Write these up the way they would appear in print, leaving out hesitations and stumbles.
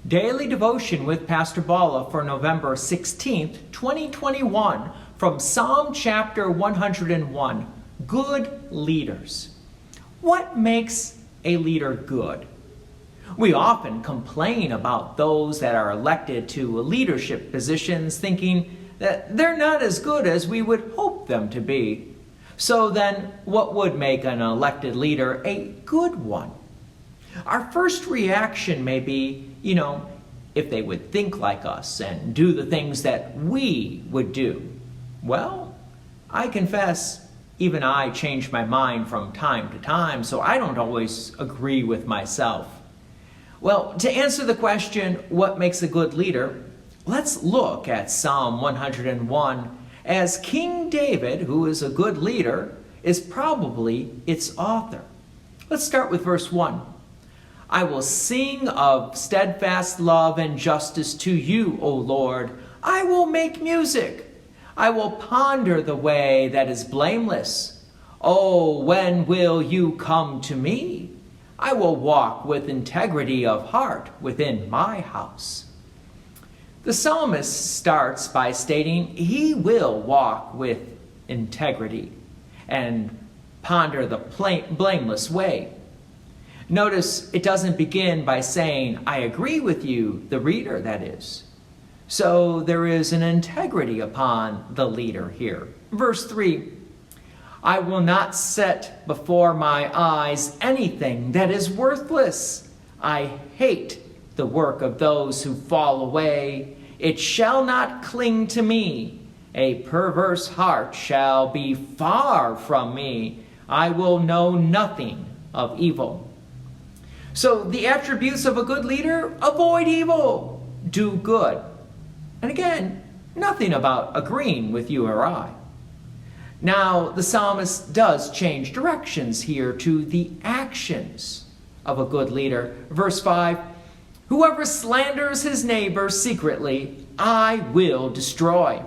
Daily Devotion with Pastor Balla for November 16th, 2021, from Psalm chapter 101, Good Leaders. What makes a leader good? We often complain about those that are elected to leadership positions, thinking that they're not as good as we would hope them to be. So then, what would make an elected leader a good one? Our first reaction may be, if they would think like us and do the things that we would do. Well, I confess, even I change my mind from time to time, so I don't always agree with myself. Well, to answer the question, what makes a good leader, let's look at Psalm 101, as King David, who is a good leader, is probably its author. Let's start with verse 1. I will sing of steadfast love and justice to you, O Lord. I will make music. I will ponder the way that is blameless. Oh, when will you come to me? I will walk with integrity of heart within my house. The psalmist starts by stating he will walk with integrity and ponder the blameless way. Notice it doesn't begin by saying, I agree with you, the reader, that is. So there is an integrity upon the leader here. Verse 3, I will not set before my eyes anything that is worthless. I hate the work of those who fall away. It shall not cling to me. A perverse heart shall be far from me. I will know nothing of evil. So the attributes of a good leader: avoid evil, do good. And again, nothing about agreeing with you or I. Now, the psalmist does change directions here to the actions of a good leader. Verse 5, whoever slanders his neighbor secretly, I will destroy.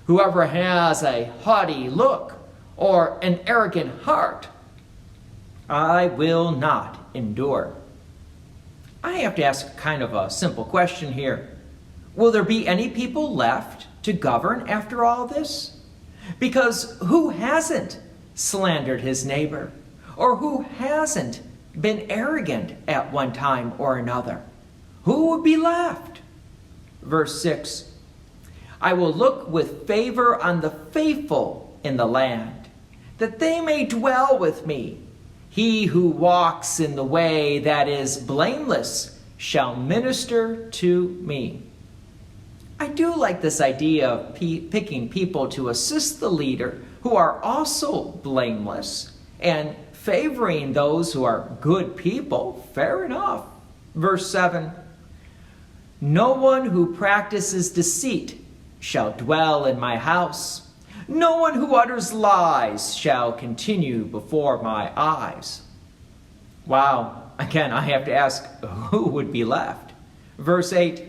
Whoever has a haughty look or an arrogant heart, I will not endure. I have to ask kind of a simple question here. Will there be any people left to govern after all this? Because who hasn't slandered his neighbor? Or who hasn't been arrogant at one time or another? Who would be left? Verse 6, I will look with favor on the faithful in the land, that they may dwell with me. He who walks in the way that is blameless shall minister to me. I do like this idea of picking people to assist the leader who are also blameless and favoring those who are good people. Fair enough. Verse 7, no one who practices deceit shall dwell in my house. No one who utters lies shall continue before my eyes. Wow. Again, I have to ask, who would be left? Verse 8,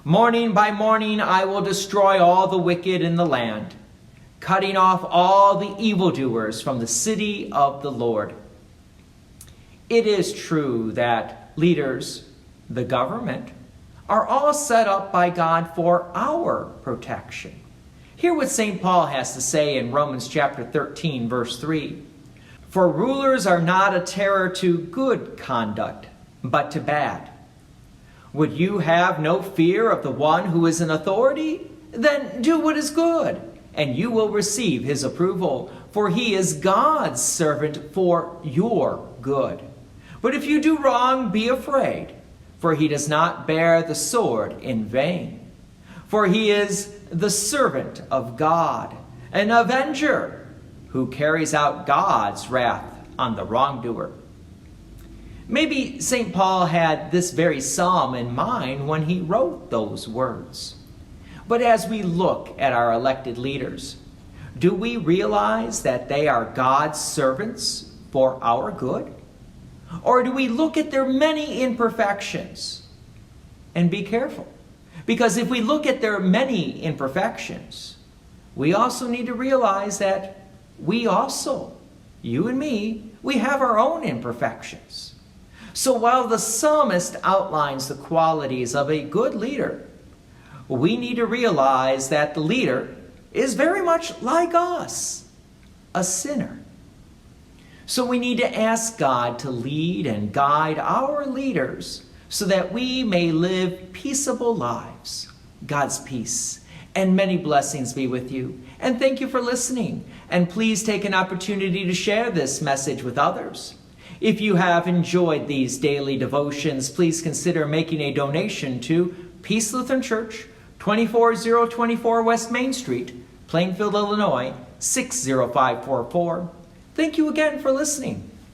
morning by morning I will destroy all the wicked in the land, cutting off all the evildoers from the city of the Lord. It is true that leaders, the government, are all set up by God for our protection. Hear what St. Paul has to say in Romans chapter 13, verse 3. For rulers are not a terror to good conduct, but to bad. Would you have no fear of the one who is in authority? Then do what is good, and you will receive his approval, for he is God's servant for your good. But if you do wrong, be afraid, for he does not bear the sword in vain. For he is the servant of God, an avenger who carries out God's wrath on the wrongdoer. Maybe St. Paul had this very psalm in mind when he wrote those words. But as we look at our elected leaders, do we realize that they are God's servants for our good? Or do we look at their many imperfections? And be careful, because if we look at their many imperfections, we also need to realize that we also, you and me, we have our own imperfections. So while the psalmist outlines the qualities of a good leader, we need to realize that the leader is very much like us, a sinner. So we need to ask God to lead and guide our leaders so that we may live peaceable lives. God's peace and many blessings be with you. And thank you for listening. And please take an opportunity to share this message with others. If you have enjoyed these daily devotions, please consider making a donation to Peace Lutheran Church, 24024 West Main Street, Plainfield, Illinois, 60544. Thank you again for listening.